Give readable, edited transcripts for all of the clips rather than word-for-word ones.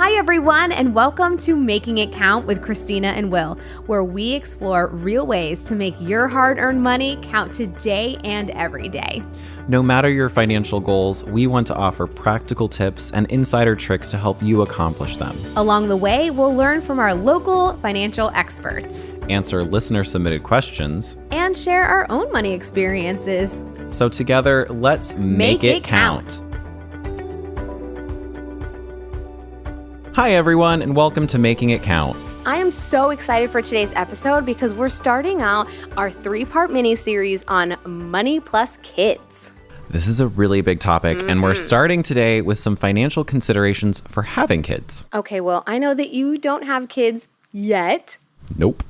Hi everyone, and welcome to Making It Count with Cristina and Will, where we explore real ways to make your hard-earned money count today and every day. No matter your financial goals, we want to offer practical tips and insider tricks to help you accomplish them. Along the way, we'll learn from our local financial experts, answer listener-submitted questions, and share our own money experiences. So together, let's make it count. Hi everyone, and welcome to Making It Count. I am so excited for today's episode because we're starting out our 3-part mini-series on money plus kids. This is a really big topic, and we're starting today with some financial considerations for having kids. Okay, well, I know that you don't have kids yet. Nope.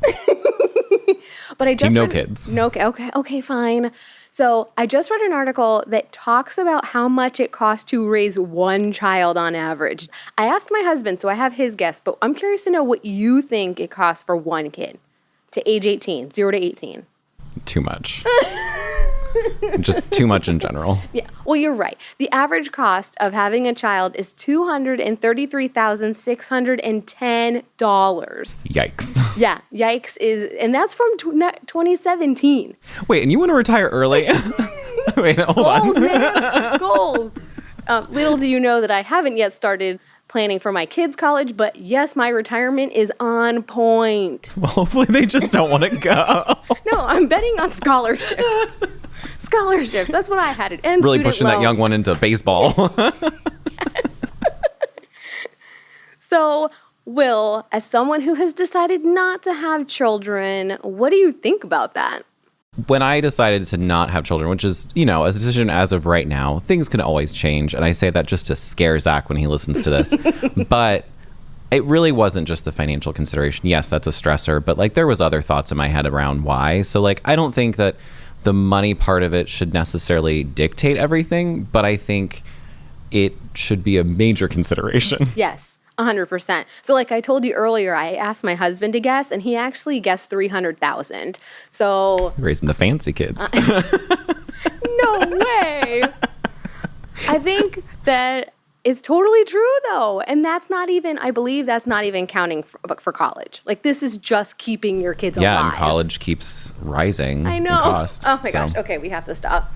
But I just no kids. No, okay, fine. So I just read an article that talks about how much it costs to raise one child on average. I asked my husband, so I have his guess, but I'm curious to know what you think it costs for one kid to age 18, 0 to 18. Too much. Just too much in general. Yeah, well, you're right. The average cost of having a child is $233,610. Yikes. Yeah, yikes and that's from 2017. Wait, and you want to retire early? Wait, hold on. Man. Goals. Little do you know that I haven't yet started planning for my kids' college, but yes, my retirement is on point. Well, hopefully they just don't want to go. No, I'm betting on scholarships. Scholarships, that's what I had it. And really student pushing loans. that young one into baseball. Yes. So, Will, as someone who has decided not to have children, what do you think about that? When I decided to not have children, which is, a decision as of right now, things can always change. And I say that just to scare Zach when he listens to this. But it really wasn't just the financial consideration. Yes, that's a stressor. But there was other thoughts in my head around why. So I don't think that the money part of it should necessarily dictate everything. But I think it should be a major consideration. Yes. 100%. So I told you earlier, I asked my husband to guess, and he actually guessed 300,000. So raising the fancy kids. No way. I think that it's totally true, though. And that's not even, I believe that's not even counting for college. This is just keeping your kids alive. Yeah, and college keeps rising. I know. In cost, oh my gosh. Okay, we have to stop.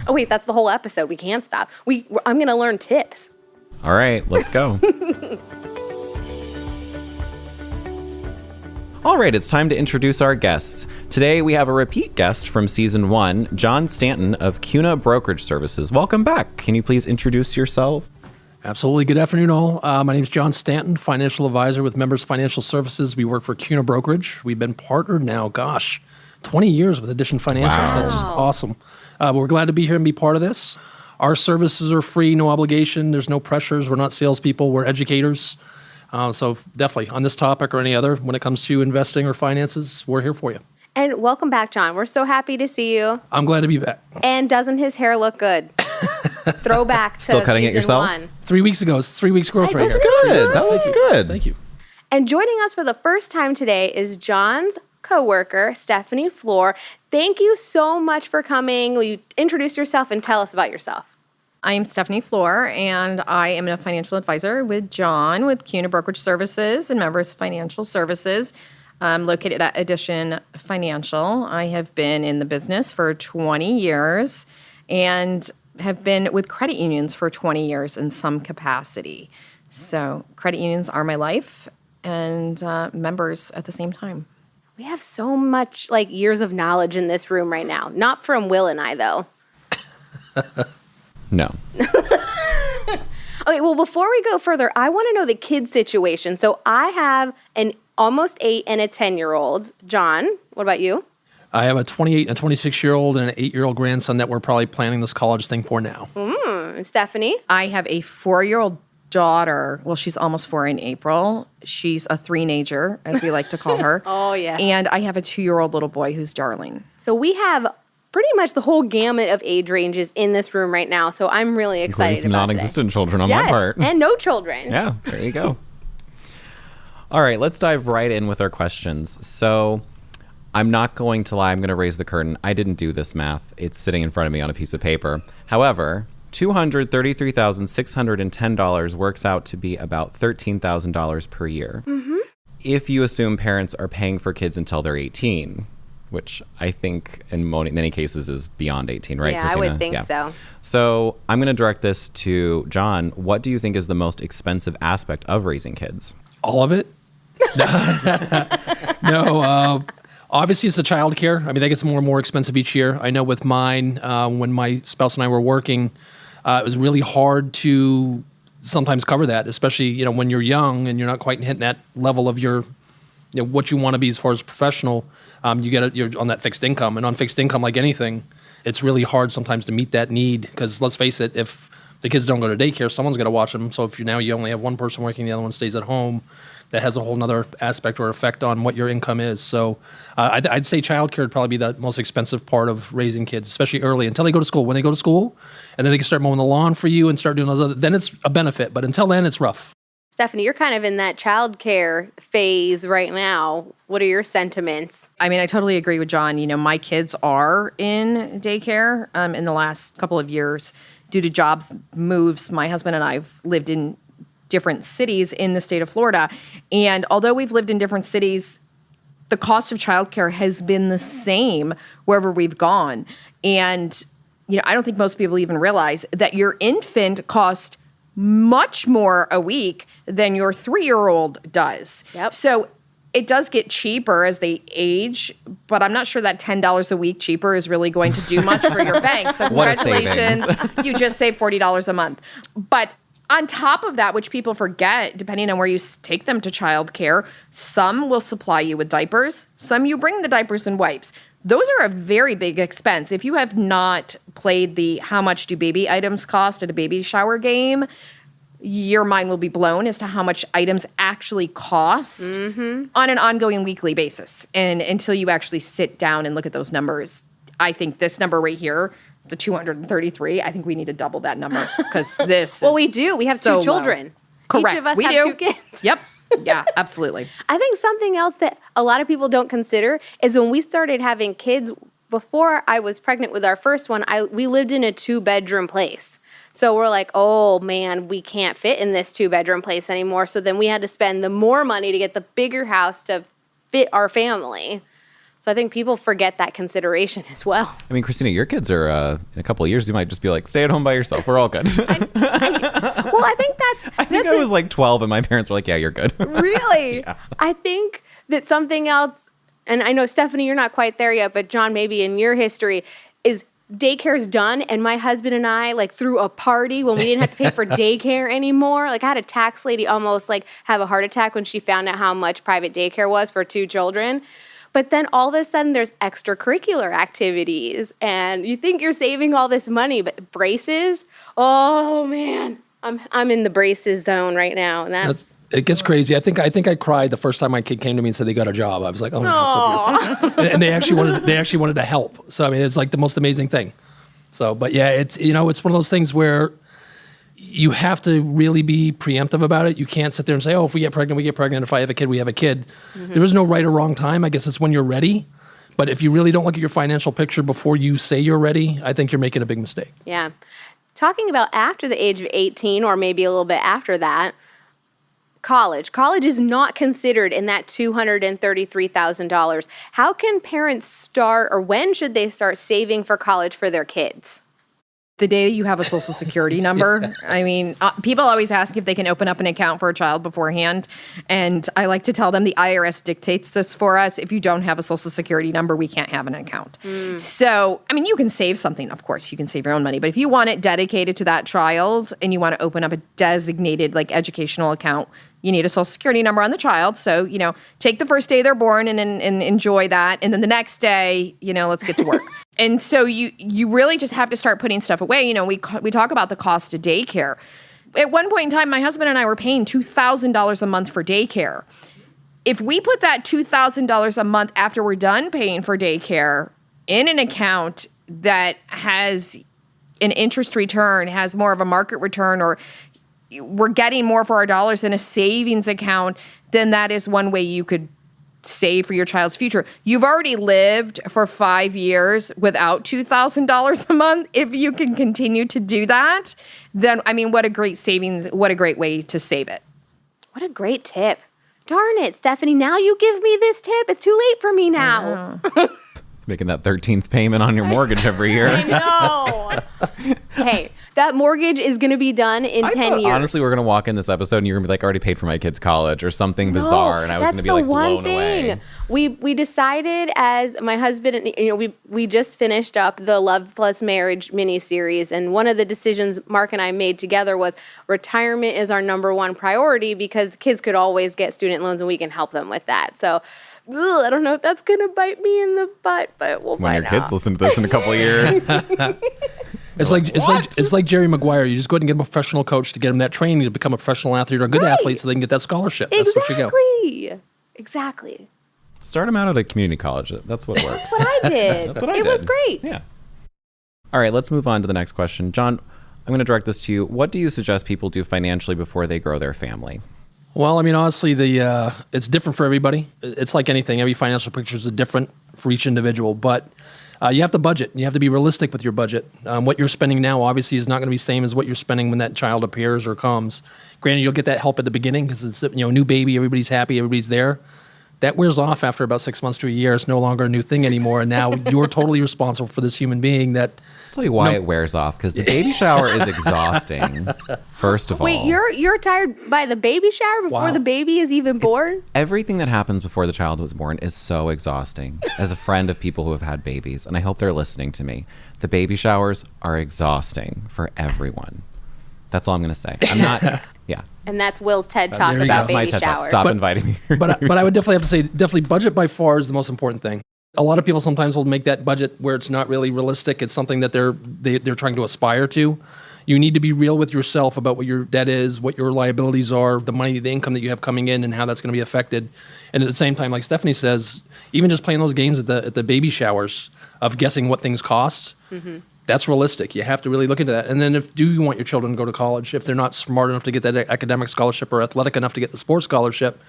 Oh, wait, that's the whole episode. We can't stop. I'm going to learn tips. All right, let's go. All right, it's time to introduce our guests. Today, we have a repeat guest from Season 1, John Stanton of CUNA Brokerage Services. Welcome back. Can you please introduce yourself? Absolutely. Good afternoon, all. My name is John Stanton, financial advisor with Members Financial Services. We work for CUNA Brokerage. We've been partnered now, 20 years with Addition Financials. Wow. That's just awesome. But we're glad to be here and be part of this. Our services are free, no obligation. There's no pressures. We're not salespeople. We're educators. So definitely on this topic or any other, when it comes to investing or finances, we're here for you. And welcome back, John. We're so happy to see you. I'm glad to be back. And doesn't his hair look good? Throwback to Still cutting it Season yourself? 1. 3 weeks ago, it's 3 weeks growth right That's here. Good. That looks good. Thank you. And joining us for the first time today is John's coworker, Stefanie Flohr. Thank you so much for coming. Will you introduce yourself and tell us about yourself? I'm Stefanie Flohr, and I am a financial advisor with John with CUNA Brokerage Services and Members Financial Services, located at Addition Financial. I have been in the business for 20 years and have been with credit unions for 20 years in some capacity. So credit unions are my life and members at the same time. We have so much years of knowledge in this room right now. Not from Will and I, though. No. Okay, well, before we go further, I want to know the kid situation. So I have an almost 8 and a 10-year-old. John, what about you? I have a 28 and a 26-year-old and an 8-year-old grandson that we're probably planning this college thing for now. Stefanie? I have a 4-year-old daughter. Well, she's almost 4 in April. She's a 3-nager, as we like to call her. Oh, yes. And I have a 2-year-old little boy who's darling. So we have pretty much the whole gamut of age ranges in this room right now. So I'm really excited some about non-existent today. children on my part. And no children. Yeah, there you go. All right, let's dive right in with our questions. So I'm not going to lie. I'm going to raise the curtain. I didn't do this math. It's sitting in front of me on a piece of paper. However, $233,610 works out to be about $13,000 per year. If you assume parents are paying for kids until they're 18, which I think in many cases is beyond 18, right, Yeah, Christina? I would think so. So I'm going to direct this to John. What do you think is the most expensive aspect of raising kids? All of it? No, obviously it's the child care. I mean, that gets more and more expensive each year. I know with mine, when my spouse and I were working, it was really hard to sometimes cover that, especially, when you're young and you're not quite hitting that level of your, what you want to be as far as professional. You're on that fixed income, and on fixed income, like anything, it's really hard sometimes to meet that need, because let's face it, if the kids don't go to daycare, someone's got to watch them. So if you only have one person working, the other one stays at home, that has a whole nother aspect or effect on what your income is. So I'd say childcare would probably be the most expensive part of raising kids, especially early, until they go to school. When they go to school, and then they can start mowing the lawn for you and start doing those other, then it's a benefit. But until then, it's rough. Stefanie, you're kind of in that childcare phase right now. What are your sentiments? I mean, I totally agree with John. My kids are in daycare in the last couple of years due to jobs moves. My husband and I have lived in different cities in the state of Florida. And although we've lived in different cities, the cost of childcare has been the same wherever we've gone. And, I don't think most people even realize that your infant costs much more a week than your 3-year-old does. Yep. So it does get cheaper as they age, but I'm not sure that $10 a week cheaper is really going to do much for your bank. So What a congratulations, you just saved $40 a month. But on top of that, which people forget, depending on where you take them to childcare, some will supply you with diapers, some you bring the diapers and wipes. Those are a very big expense. If you have not played the how much do baby items cost at a baby shower game, your mind will be blown as to how much items actually cost on an ongoing weekly basis. And until you actually sit down and look at those numbers, I think this number right here, the 233, I think we need to double that number, because this Well, we do. We have so 2 children. Correct. Each of us We have do. 2 kids. Yep. Yeah, absolutely. I think something else that a lot of people don't consider is when we started having kids, before I was pregnant with our first one, we lived in a 2-bedroom place. So we're like, oh man, we can't fit in this 2-bedroom place anymore. So then we had to spend the more money to get the bigger house to fit our family. So I think people forget that consideration as well. I mean, Christina, your kids are, in a couple of years, you might just be like, stay at home by yourself. We're all good. Well, I think I think I was like 12 and my parents were like, yeah, you're good. Really? Yeah. I think that something else, and I know, Stefanie, you're not quite there yet, but John, maybe in your history, is daycare's done, and my husband and I threw a party when we didn't have to pay for daycare anymore. I had a tax lady almost have a heart attack when she found out how much private daycare was for 2 children. But then all of a sudden there's extracurricular activities, and you think you're saving all this money, but braces, oh man, I'm in the braces zone right now, and it gets crazy. I think I cried the first time my kid came to me and said they got a job. I was like, oh, that's so beautiful. And they actually wanted to help. So I mean, it's like the most amazing thing. So, but yeah, it's it's one of those things where you have to really be preemptive about it. You can't sit there and say, oh, if we get pregnant, we get pregnant. If I have a kid, we have a kid. Mm-hmm. There is no right or wrong time. I guess it's when you're ready. But if you really don't look at your financial picture before you say you're ready, I think you're making a big mistake. Yeah. Talking about after the age of 18, or maybe a little bit after that, college. College is not considered in that $233,000. How can parents start, or when should they start saving for college for their kids? The day you have a social security number. I mean, people always ask if they can open up an account for a child beforehand. And I like to tell them the IRS dictates this for us. If you don't have a social security number, we can't have an account. So, I mean, you can save something. Of course, you can save your own money. But if you want it dedicated to that child and you want to open up a designated educational account, you need a social security number on the child. So, take the first day they're born and enjoy that. And then the next day, let's get to work. And so you really just have to start putting stuff away. We talk about the cost of daycare. At one point in time, my husband and I were paying $2,000 a month for daycare. If we put that $2,000 a month after we're done paying for daycare in an account that has an interest return, has more of a market return, or we're getting more for our dollars in a savings account, then that is one way you could save for your child's future. You've already lived for 5 years without $2,000 a month. If you can continue to do that, then, I mean, what a great savings, what a great way to save it. What a great tip. Darn it, Stefanie, now you give me this tip. It's too late for me now. Making that 13th payment on your mortgage every year. I know. Hey, that mortgage is going to be done in 10 years. Honestly, we're going to walk in this episode and you're going to be like, I already paid for my kid's college or something bizarre. And I was going to be like blown away. We decided as my husband, and we just finished up the Love Plus Marriage miniseries. And one of the decisions Mark and I made together was retirement is our number one priority because kids could always get student loans and we can help them with that. So I don't know if that's going to bite me in the butt, but we'll when find out. When your kids listen to this in a couple of years. It's like Jerry Maguire. You just go ahead and get a professional coach to get him that training to become a professional athlete or a good athlete so they can get that scholarship. That's what you go. Exactly. Start them out at a community college. That's what works. That's what I did. That's what I did. It was great. Yeah. All right, let's move on to the next question. John, I'm going to direct this to you. What do you suggest people do financially before they grow their family? Well, I mean, honestly, it's different for everybody. It's like anything. Every financial picture is different for each individual. But you have to budget. You have to be realistic with your budget. What you're spending now, obviously, is not going to be the same as what you're spending when that child appears or comes. Granted, you'll get that help at the beginning because it's new baby. Everybody's happy. Everybody's there. That wears off after about 6 months to a year. It's no longer a new thing anymore. And now you're totally responsible for this human being that... I'll tell you why it wears off, because the baby shower is exhausting, first of all. Wait, you're tired by the baby shower before the baby is even born? Everything that happens before the child was born is so exhausting. As a friend of people who have had babies, and I hope they're listening to me, the baby showers are exhausting for everyone. That's all I'm going to say. I'm not... Yeah. And that's Will's TED Talk about That's my baby TED Talk. showers. Stop inviting me. but I would definitely have to say, budget by far is the most important thing. A lot of people sometimes will make that budget where it's not really realistic. It's something that they're trying to aspire to. You need to be real with yourself about what your debt is, what your liabilities are, the money, the income that you have coming in, and how that's going to be affected. And at the same time, like Stefanie says, even just playing those games at the baby showers of guessing what things cost. Mm-hmm. That's realistic. You have to really look into that. And then do you want your children to go to college? If they're not smart enough to get that academic scholarship or athletic enough to get the sports scholarship,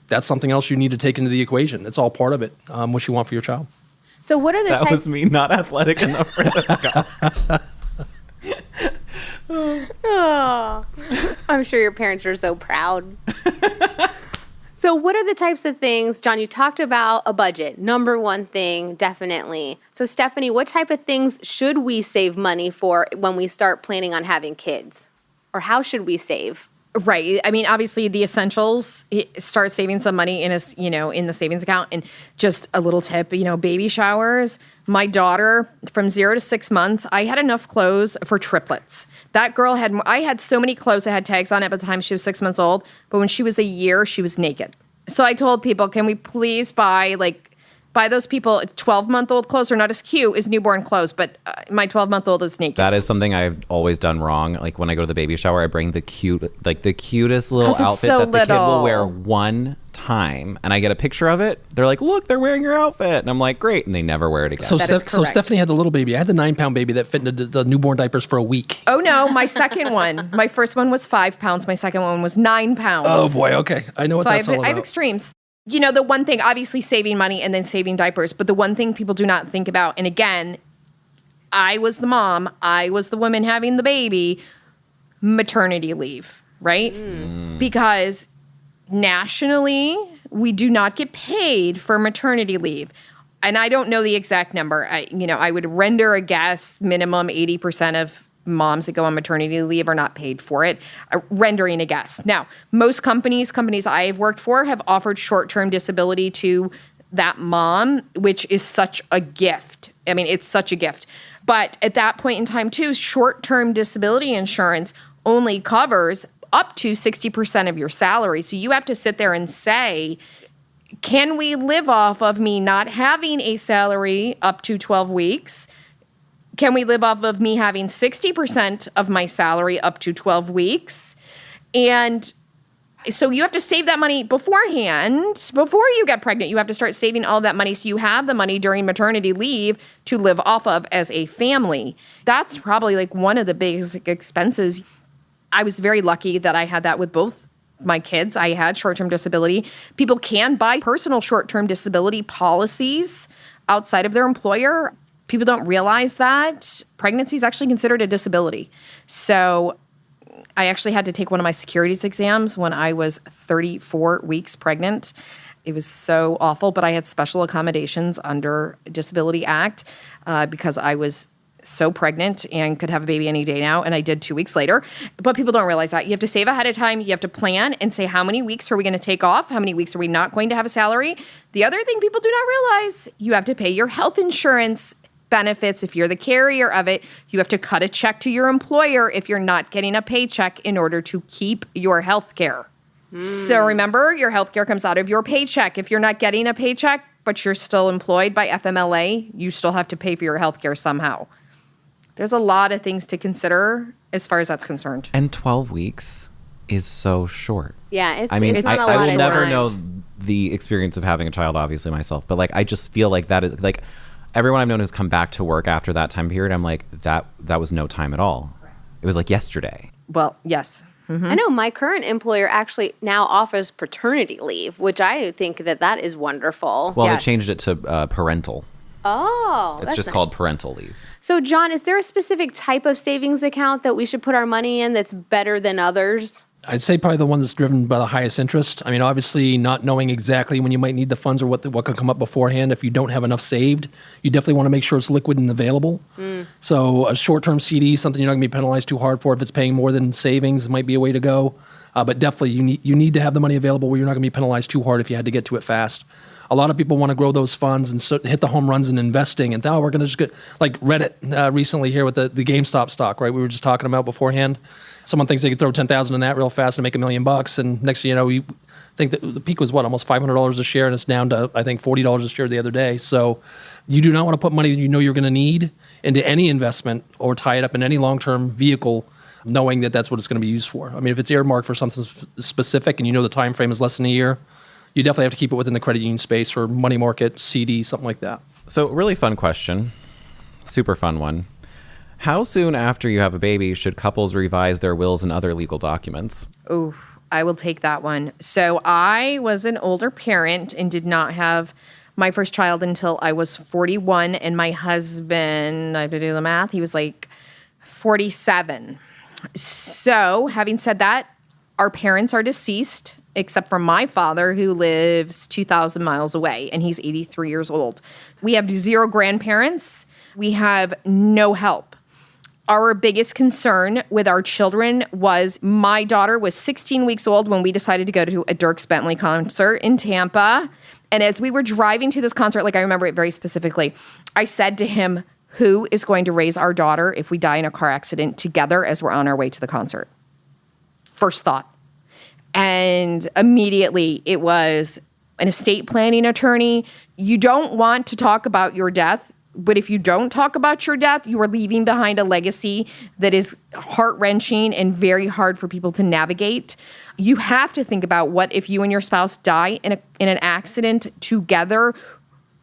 that's something else you need to take into the equation. It's all part of it, what you want for your child. So what are the That was me not athletic enough for the scholarship. Oh, I'm sure your parents are so proud. So what are the types of things, John, you talked about a budget, number one thing, definitely. So Stefanie, what type of things should we save money for when we start planning on having kids? Or how should we save? Right. I mean, obviously the essentials, start saving some money in the savings account. And just a little tip, baby showers. My daughter, from 0 to 6 months, I had enough clothes for triplets. That girl I had so many clothes that had tags on it by the time she was 6 months old. But when she was a year, she was naked. So I told people, can we please buy those people 12-month-old clothes are not as cute as newborn clothes, but my 12-month-old is naked. That is something I've always done wrong. Like when I go to the baby shower, I bring the cutest little outfit that the kid will wear one time, and I get a picture of it. They're like, "Look, they're wearing your outfit," and I'm like, "Great!" And they never wear it again. So Stefanie had the little baby. I had the 9-pound baby that fit into the newborn diapers for a week. Oh no, my second one. My first one was 5 pounds. My second one was 9 pounds. Oh boy, okay, I know what that's all about. I have extremes. The one thing, obviously saving money and then saving diapers, but the one thing people do not think about, and again, I was the mom, I was the woman having the baby, maternity leave, right? Because nationally, we do not get paid for maternity leave. And I don't know the exact number. I would render a guess, minimum 80% of moms that go on maternity leave are not paid for it, rendering a guess. Now, most companies I have worked for have offered short-term disability to that mom, which is such a gift. I mean, it's such a gift. But at that point in time, too, short-term disability insurance only covers up to 60% of your salary. So you have to sit there and say, can we live off of me not having a salary up to 12 weeks? Can we live off of me having 60% of my salary up to 12 weeks? And so you have to save that money beforehand. Before you get pregnant, you have to start saving all that money so you have the money during maternity leave to live off of as a family. That's probably one of the biggest expenses. I was very lucky that I had that with both my kids, I had short-term disability. People can buy personal short-term disability policies outside of their employer. People don't realize that pregnancy is actually considered a disability. So I actually had to take one of my securities exams when I was 34 weeks pregnant. It was so awful, but I had special accommodations under Disability Act because I was so pregnant and could have a baby any day now, and I did 2 weeks later. But people don't realize that. You have to save ahead of time. You have to plan and say, how many weeks are we going to take off? How many weeks are we not going to have a salary? The other thing people do not realize, you have to pay your health insurance benefits. If you're the carrier of it, you have to cut a check to your employer if you're not getting a paycheck in order to keep your health care. So remember, your health care comes out of your paycheck. If you're not getting a paycheck, but you're still employed by FMLA, you still have to pay for your health care somehow. There's a lot of things to consider as far as that's concerned. And 12 weeks is so short. Yeah, it's, I mean, it's not a I lot will of never time. know the experience of having a child, obviously, myself. But, like, I just feel like that is, like, everyone I've known who's come back to work after that time period, I'm like, that was no time at all. It was like yesterday. Well, yes. I know my current employer actually now offers paternity leave, which I think that is wonderful. Well, Yes. they changed it to parental. Oh, It's that's just nice. called parental leave. So, John, is there a specific type of savings account that we should put our money in that's better than others? I'd say probably the one that's driven by the highest interest. I mean, obviously, not knowing exactly when you might need the funds or what could come up beforehand. If you don't have enough saved, you definitely want to make sure it's liquid and available. So a short-term CD, something you're not going to be penalized too hard for. If it's paying more than savings, might be a way to go. But definitely, you need to have the money available where you're not going to be penalized too hard if you had to get to it fast. A lot of people want to grow those funds and hit the home runs in investing. And we're going to just get, like Reddit recently here with the GameStop stock, right? We were just talking about beforehand. Someone thinks they could throw 10,000 in that real fast and make $1 million, and next thing you know, we think that the peak was almost $500 a share, and it's down to I think $40 a share the other day. So you do not want to put money that you know you're going to need into any investment or tie it up in any long-term vehicle, knowing that that's what it's going to be used for. I mean, if it's earmarked for something specific and you know the time frame is less than a year, you definitely have to keep it within the credit union space or money market, CD, something like that. So, really fun question. Super fun one. How soon after you have a baby should couples revise their wills and other legal documents? Oh, I will take that one. So I was an older parent and did not have my first child until I was 41. And my husband, I have to do the math, he was like 47. So having said that, our parents are deceased, except for my father, who lives 2,000 miles away, and he's 83 years old. We have 0 grandparents. We have no help. Our biggest concern with our children was my daughter was 16 weeks old when we decided to go to a Dierks Bentley concert in Tampa. And as we were driving to this concert, like I remember it very specifically, I said to him, who is going to raise our daughter if we die in a car accident together as we're on our way to the concert? First thought. And immediately it was an estate planning attorney. You don't want to talk about your death, but if you don't talk about your death, you are leaving behind a legacy that is heart-wrenching and very hard for people to navigate. You have to think about what if you and your spouse die in an accident together.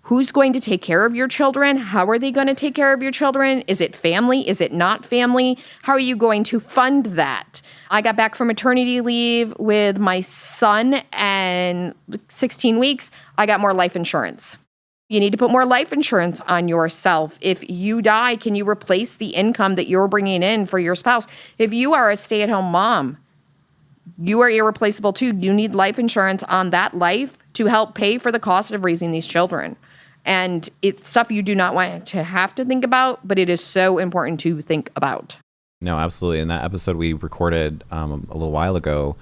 Who's going to take care of your children? How are they going to take care of your children? Is it family? Is it not family? How are you going to fund that? I got back from maternity leave with my son, and 16 weeks, I got more life insurance. You need to put more life insurance on yourself. If you die, can you replace the income that you're bringing in for your spouse? If you are a stay-at-home mom, you are irreplaceable too. You need life insurance on that life to help pay for the cost of raising these children. And it's stuff you do not want to have to think about, but it is so important to think about. No, absolutely. In that episode we recorded a little while ago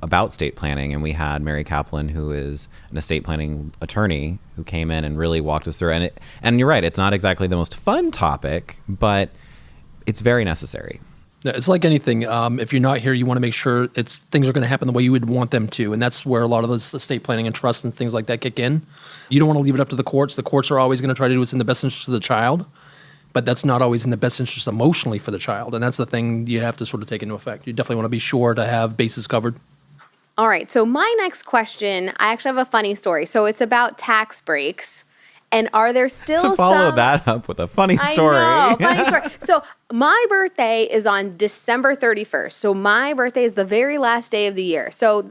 about estate planning, and we had Mary Kaplan, who is an estate planning attorney, who came in and really walked us through. And you're right, it's not exactly the most fun topic, but it's very necessary. Yeah, it's like anything. If you're not here, you want to make sure things are going to happen the way you would want them to. And that's where a lot of those estate planning and trust and things like that kick in. You don't want to leave it up to the courts. The courts are always going to try to do what's in the best interest of the child, but that's not always in the best interest emotionally for the child. And that's the thing you have to sort of take into effect. You definitely want to be sure to have bases covered. All right, so my next question, I actually have a funny story. So it's about tax breaks. And are there still To follow some... that up with a funny story. I know, funny story. So my birthday is on December 31st. So my birthday is the very last day of the year. So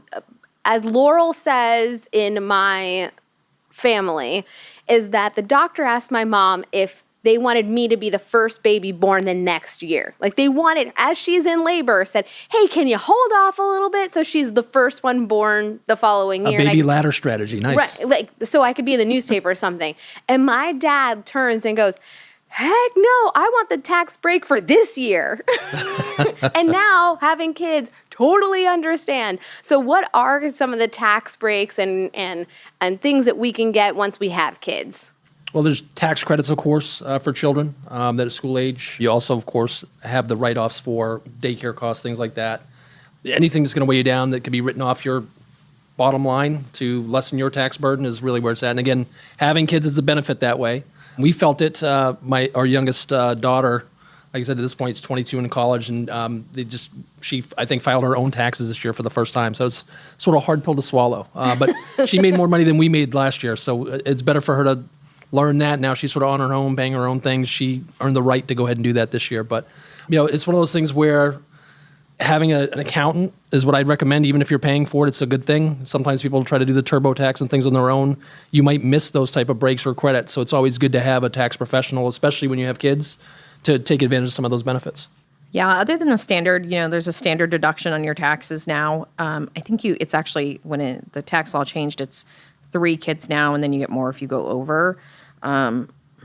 as Laurel says in my family, is that the doctor asked my mom if they wanted me to be the first baby born the next year. Like they wanted, as she's in labor, said, hey, can you hold off a little bit? So she's the first one born the following year. A baby ladder strategy. Nice. Right, like, so I could be in the newspaper or something. And my dad turns and goes, heck no, I want the tax break for this year. And now having kids, totally understand. So what are some of the tax breaks and things that we can get once we have kids? Well, there's tax credits, of course, for children that are school age. You also, of course, have the write-offs for daycare costs, things like that. Anything that's going to weigh you down that can be written off your bottom line to lessen your tax burden is really where it's at. And again, having kids is a benefit that way. We felt it. Our youngest daughter, like I said, at this point, is 22 in college, and she I think filed her own taxes this year for the first time. So it's sort of a hard pill to swallow. But she made more money than we made last year, so it's better for her to learn that. Now she's sort of on her own, paying her own things. She earned the right to go ahead and do that this year. But, it's one of those things where having an accountant is what I'd recommend. Even if you're paying for it, it's a good thing. Sometimes people try to do the TurboTax and things on their own. You might miss those type of breaks or credits. So it's always good to have a tax professional, especially when you have kids, to take advantage of some of those benefits. Yeah, other than the standard, there's a standard deduction on your taxes now. I think it's actually, when the tax law changed, it's 3 kids now, and then you get more if you go over.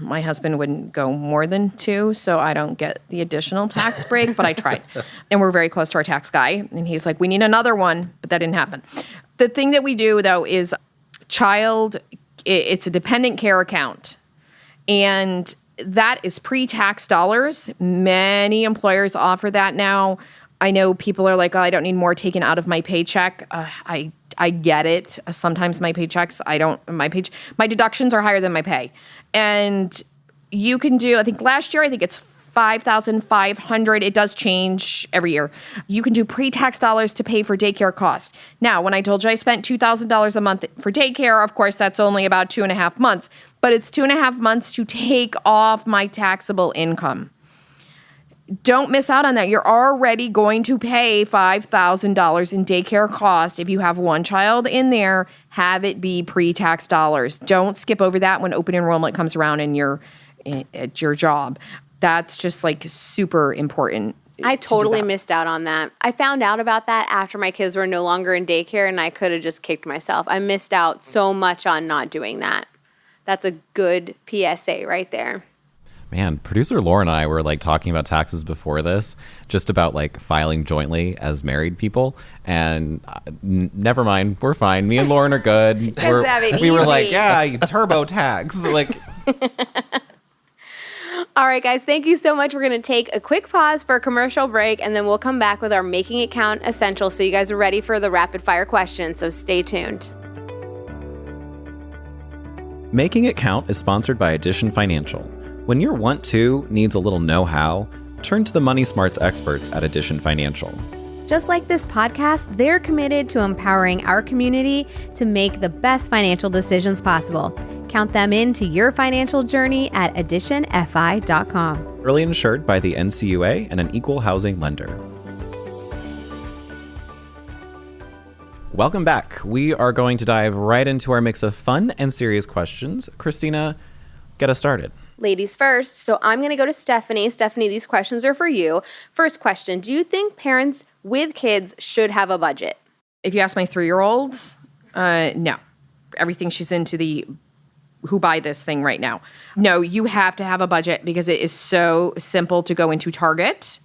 My husband wouldn't go more than 2, so I don't get the additional tax break, but I tried. And we're very close to our tax guy, and he's like, we need another one, but that didn't happen. The thing that we do, though, is it's a dependent care account, and that is pre-tax dollars. Many employers offer that now. I know people are like, oh, I don't need more taken out of my paycheck. I get it. Sometimes my paychecks, my deductions are higher than my pay. And you can do, I think last year, it's $5,500. It does change every year. You can do pre-tax dollars to pay for daycare costs. Now, when I told you I spent $2,000 a month for daycare, of course, that's only about 2.5 months. But it's 2.5 months to take off my taxable income. Don't miss out on that. You're already going to pay $5,000 in daycare cost. If you have one child in there, have it be pre-tax dollars. Don't skip over that when open enrollment comes around at your job. That's just like super important. I totally missed out on that. I found out about that after my kids were no longer in daycare, and I could have just kicked myself. I missed out so much on not doing that. That's a good PSA right there. Man, producer Laura and I were talking about taxes before this, just about filing jointly as married people. And never mind, we're fine. Me and Lauren are good. We were like, yeah, TurboTax. All right, guys, thank you so much. We're going to take a quick pause for a commercial break, and then we'll come back with our Making It Count Essentials. So you guys are ready for the rapid fire questions. So stay tuned. Making It Count is sponsored by Addition Financial. When your want-to needs a little know-how, turn to the Money Smarts experts at Addition Financial. Just like this podcast, they're committed to empowering our community to make the best financial decisions possible. Count them into your financial journey at additionfi.com. Early insured by the NCUA and an equal housing lender. Welcome back. We are going to dive right into our mix of fun and serious questions. Christina, get us started. Ladies first. So I'm going to go to Stefanie. Stefanie, these questions are for you. First question, do you think parents with kids should have a budget? If you ask my 3-year-old, no. Everything she's into who buy this thing right now. No, you have to have a budget because it is so simple to go into Target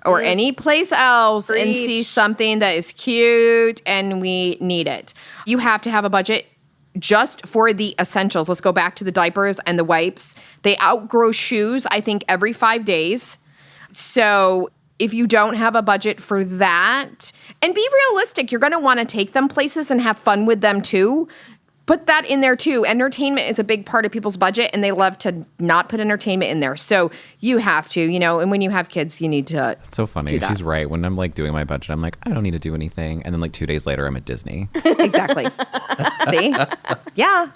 or any place else and see something that is cute and we need it. You have to have a budget just for the essentials. Let's go back to the diapers and the wipes. They outgrow shoes, I think, every 5 days. So if you don't have a budget for that, and be realistic, you're going to want to take them places and have fun with them too. Put that in there too. Entertainment is a big part of people's budget, and they love to not put entertainment in there. So you have to, and when you have kids, you need to. It's so funny. She's right. When I'm doing my budget, I'm like, I don't need to do anything. And then 2 days later, I'm at Disney. Exactly. See? Yeah.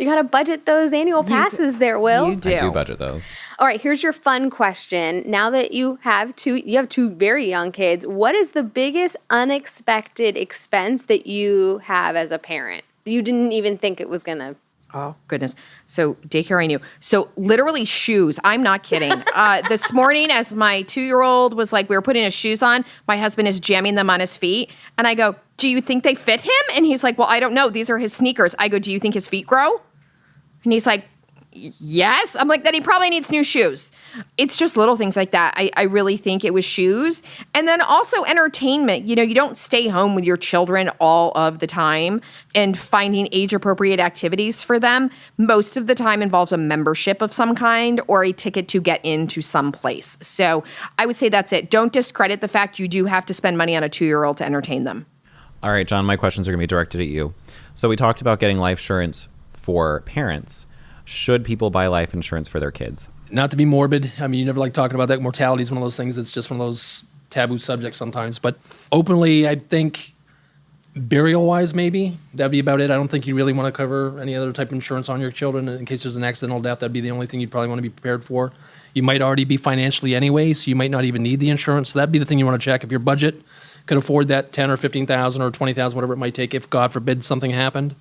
You got to budget those annual passes there, Will. You do. I do budget those. All right, here's your fun question. Now that you have two very young kids, what is the biggest unexpected expense that you have as a parent? You didn't even think it was going to. Oh, goodness. So daycare, I knew. So literally shoes. I'm not kidding. This morning, as my 2-year-old was like, we were putting his shoes on, my husband is jamming them on his feet. And I go, do you think they fit him? And he's like, well, I don't know. These are his sneakers. I go, do you think his feet grow? And he's like, yes. I'm like, then he probably needs new shoes. It's just little things like that. I really think it was shoes. And then also entertainment. You know, you don't stay home with your children all of the time, and finding age-appropriate activities for them most of the time involves a membership of some kind or a ticket to get into some place. So I would say that's it. Don't discredit the fact you do have to spend money on a 2-year-old to entertain them. All right, John, my questions are going to be directed at you. So we talked about getting life insurance for parents. Should people buy life insurance for their kids? Not to be morbid. I mean, you never like talking about that. Mortality is one of those things. It's just one of those taboo subjects sometimes. But openly, I think burial-wise, maybe that'd be about it. I don't think you really want to cover any other type of insurance on your children in case there's an accidental death. That'd be the only thing you'd probably want to be prepared for. You might already be financially anyway, so you might not even need the insurance. So that'd be the thing you want to check. If your budget could afford that $10,000 or $15,000 or $20,000, whatever it might take, if God forbid something happened,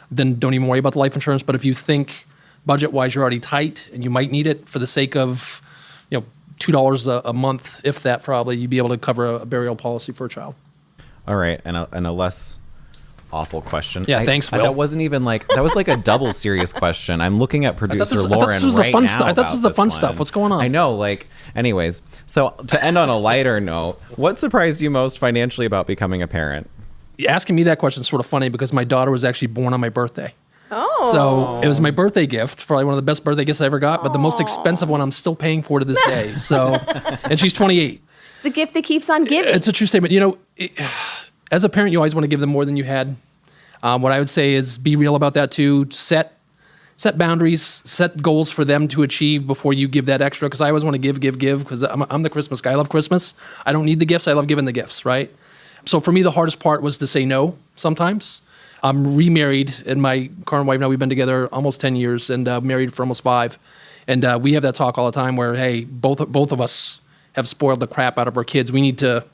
then don't even worry about the life insurance. But if you think budget-wise you're already tight and you might need it for the sake of, $2 a month, if that, probably you'd be able to cover a burial policy for a child. All right, and a less awful question. Yeah, thanks, Will. That wasn't even that was like a double serious question. I'm looking at producer Lauren this was the right fun now stuff. I thought this was the about fun this stuff. one. What's going on? I know, anyways. So to end on a lighter note, what surprised you most financially about becoming a parent? Asking me that question is sort of funny because my daughter was actually born on my birthday. Oh. So it was my birthday gift, probably one of the best birthday gifts I ever got, but the most expensive one I'm still paying for to this day. So, and she's 28. It's the gift that keeps on giving. It's a true statement. As a parent, you always want to give them more than you had. What I would say is be real about that too. Set boundaries, set goals for them to achieve before you give that extra. Because I always want to give, because I'm the Christmas guy. I love Christmas. I don't need the gifts. I love giving the gifts, right? So for me, the hardest part was to say no sometimes. I'm remarried, and my current wife, now we've been together almost 10 years and married for almost 5. And we have that talk all the time where, hey, both of us have spoiled the crap out of our kids. We need to,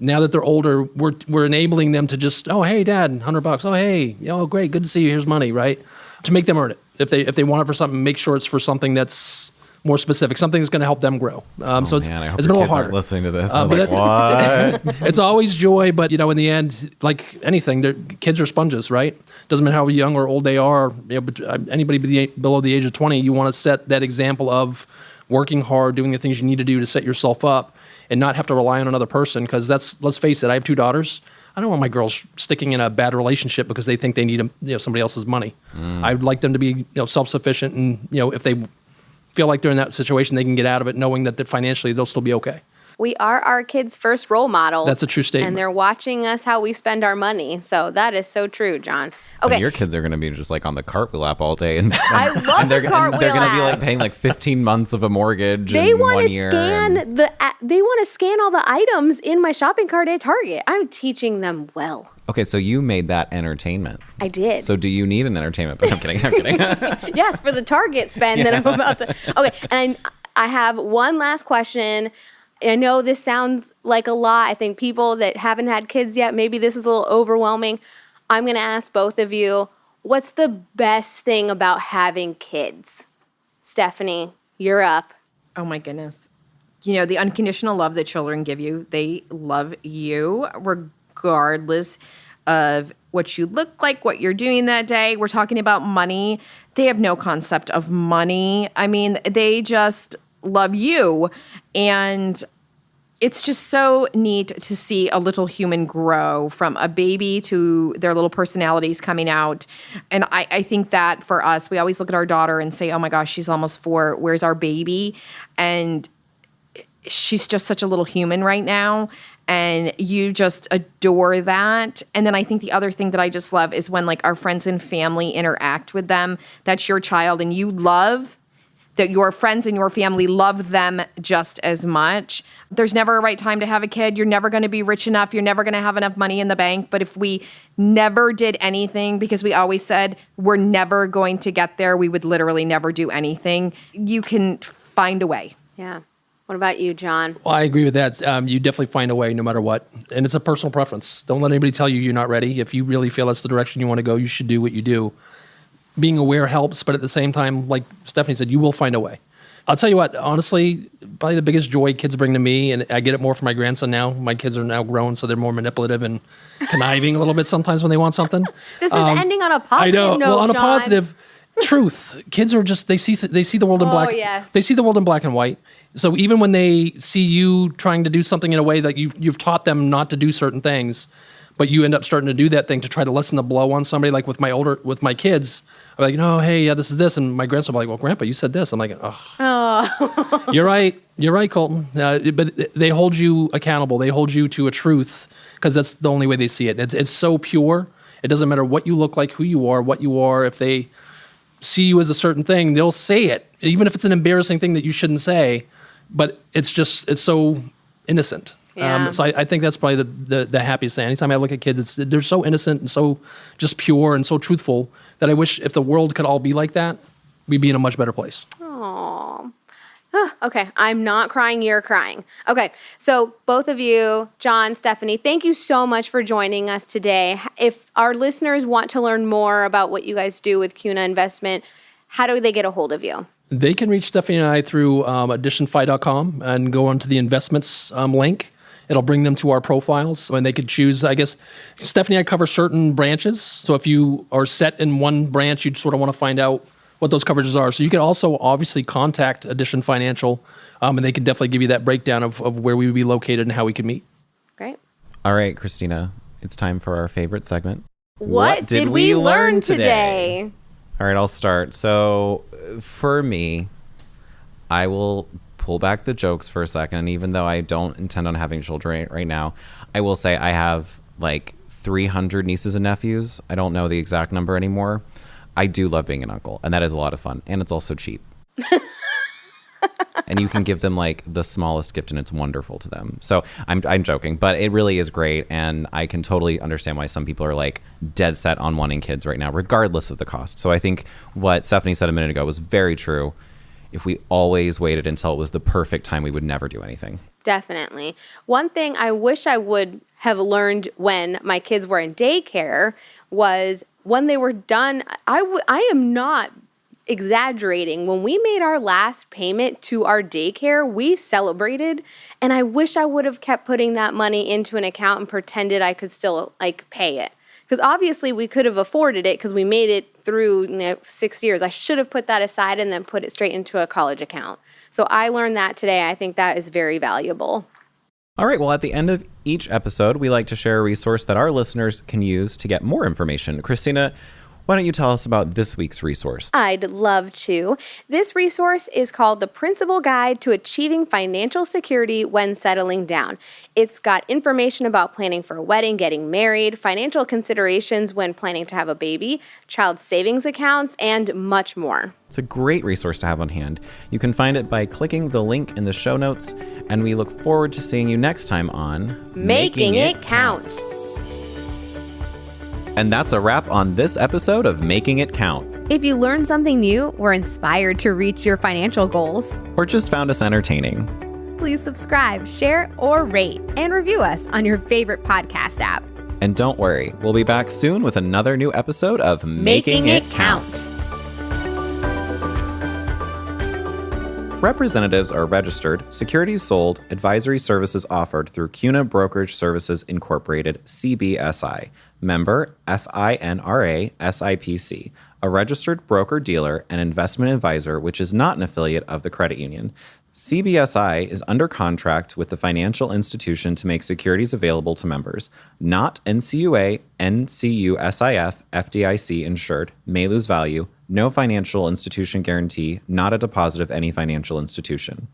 now that they're older, we're enabling them to just, oh, hey, Dad, $100. Oh, hey, oh, great, good to see you. Here's money, right? To make them earn it. If they want it for something, make sure it's for something that's more specific, something that's going to help them grow. So it's I hope been a your little kids harder. aren't listening to this. I'm like, what? It's always joy, but in the end, like anything, kids are sponges, right? Doesn't matter how young or old they are. But anybody below the age of 20, you want to set that example of working hard, doing the things you need to do to set yourself up, and not have to rely on another person. Because let's face it, I have 2 daughters. I don't want my girls sticking in a bad relationship because they think they need somebody else's money. I'd like them to be self-sufficient, and if they feel like they're in that situation, they can get out of it knowing that financially they'll still be okay. We are our kids' first role models. That's a true statement. And they're watching us how we spend our money. So that is so true, John. Okay. And your kids are going to be just on the cartwheel app all day. And I love the cartwheel they're going to be app. paying 15 months of a mortgage They in want 1 to year. scan they want to scan all the items in my shopping cart at Target. I'm teaching them well. Okay, so you made that entertainment. I did. So do you need an entertainment? But I'm kidding. Yes, for the Target spend that I'm about to. Okay, and I have one last question. I know this sounds like a lot. I think people that haven't had kids yet, maybe this is a little overwhelming. I'm going to ask both of you, what's the best thing about having kids? Stefanie, you're up. Oh my goodness. The unconditional love that children give you, they love you regardless of what you look like, what you're doing that day. We're talking about money. They have no concept of money. I mean, they just love you. And it's just so neat to see a little human grow from a baby to their little personalities coming out. And I think that for us, we always look at our daughter and say, oh my gosh, she's almost 4. Where's our baby? And she's just such a little human right now. And you just adore that. And then I think the other thing that I just love is when our friends and family interact with them. That's your child and you love that your friends and your family love them just as much. There's never a right time to have a kid. You're never going to be rich enough. You're never going to have enough money in the bank. But if we never did anything, because we always said we're never going to get there, we would literally never do anything, you can find a way. Yeah. What about you, John? Well, I agree with that. You definitely find a way no matter what. And it's a personal preference. Don't let anybody tell you you're not ready. If you really feel that's the direction you want to go, you should do what you do. Being aware helps, but at the same time, like Stefanie said, you will find a way. I'll tell you what, honestly, probably the biggest joy kids bring to me, and I get it more from my grandson now. My kids are now grown, so they're more manipulative and conniving a little bit sometimes when they want something. This is ending on a positive I know. note, Well, on a John. positive, truth. Kids are just, they see the world in black. Yes. They see the world in black and white. So even when they see you trying to do something in a way that you've taught them not to do certain things, but you end up starting to do that thing to try to lessen the blow on somebody, like with my kids, I'm like, no, hey, yeah, this is this. And my grandson will be like, well, Grandpa, you said this. I'm like, oh. You're right, Colton. But they hold you accountable. They hold you to a truth because that's the only way they see it. It's so pure. It doesn't matter what you look like, who you are, what you are. If they see you as a certain thing, they'll say it, even if it's an embarrassing thing that you shouldn't say. But it's so innocent. Yeah. So I think that's probably the happiest thing. Anytime I look at kids, they're so innocent and so just pure and so truthful that I wish if the world could all be like that, we'd be in a much better place. Aww. Okay, I'm not crying, you're crying. Okay, so both of you, John, Stefanie, thank you so much for joining us today. If our listeners want to learn more about what you guys do with CUNA Investment, how do they get a hold of you? They can reach Stefanie and I through additionfi.com and go onto the investments link. It'll bring them to our profiles, and they could choose, I guess, Stefanie and I cover certain branches. So if you are set in one branch, you'd sort of want to find out what those coverages are. So you could also obviously contact Addition Financial, and they could definitely give you that breakdown of where we would be located and how we could meet. Great. All right, Christina, it's time for our favorite segment. What did we learn today? All right, I'll start. So for me, I will pull back the jokes for a second. And even though I don't intend on having children right now, I will say I have like 300 nieces and nephews. I don't know the exact number anymore. I do love being an uncle, and that is a lot of fun. And it's also cheap. And you can give them like the smallest gift and it's wonderful to them. So I'm joking, but it really is great. And I can totally understand why some people are like dead set on wanting kids right now, regardless of the cost. So I think what Stefanie said a minute ago was very true. If we always waited until it was the perfect time, we would never do anything. Definitely. One thing I wish I would have learned when my kids were in daycare was when they were done, I am not exaggerating. When we made our last payment to our daycare, we celebrated, and I wish I would have kept putting that money into an account and pretended I could still like pay it. Because obviously we could have afforded it because we made it through 6 years. I should have put that aside and then put it straight into a college account. So I learned that today. I think that is very valuable. All right, well, at the end of each episode, we like to share a resource that our listeners can use to get more information. Christina, why don't you tell us about this week's resource? I'd love to. This resource is called The Principal Guide to Achieving Financial Security When Settling Down. It's got information about planning for a wedding, getting married, financial considerations when planning to have a baby, child savings accounts, and much more. It's a great resource to have on hand. You can find it by clicking the link in the show notes, and we look forward to seeing you next time on Making It Count. And that's a wrap on this episode of Making It Count. If you learned something new, were inspired to reach your financial goals, Or just found us entertaining. please subscribe, share, or rate, and review us on your favorite podcast app. And don't worry, we'll be back soon with another new episode of Making It Count. Representatives are registered, securities sold, advisory services offered through CUNA Brokerage Services Incorporated, CBSI, member FINRA SIPC, a registered broker-dealer and investment advisor which is not an affiliate of the credit union. CBSI is under contract with the financial institution to make securities available to members. Not NCUA, NCUSIF, FDIC insured, may lose value, no financial institution guarantee, not a deposit of any financial institution.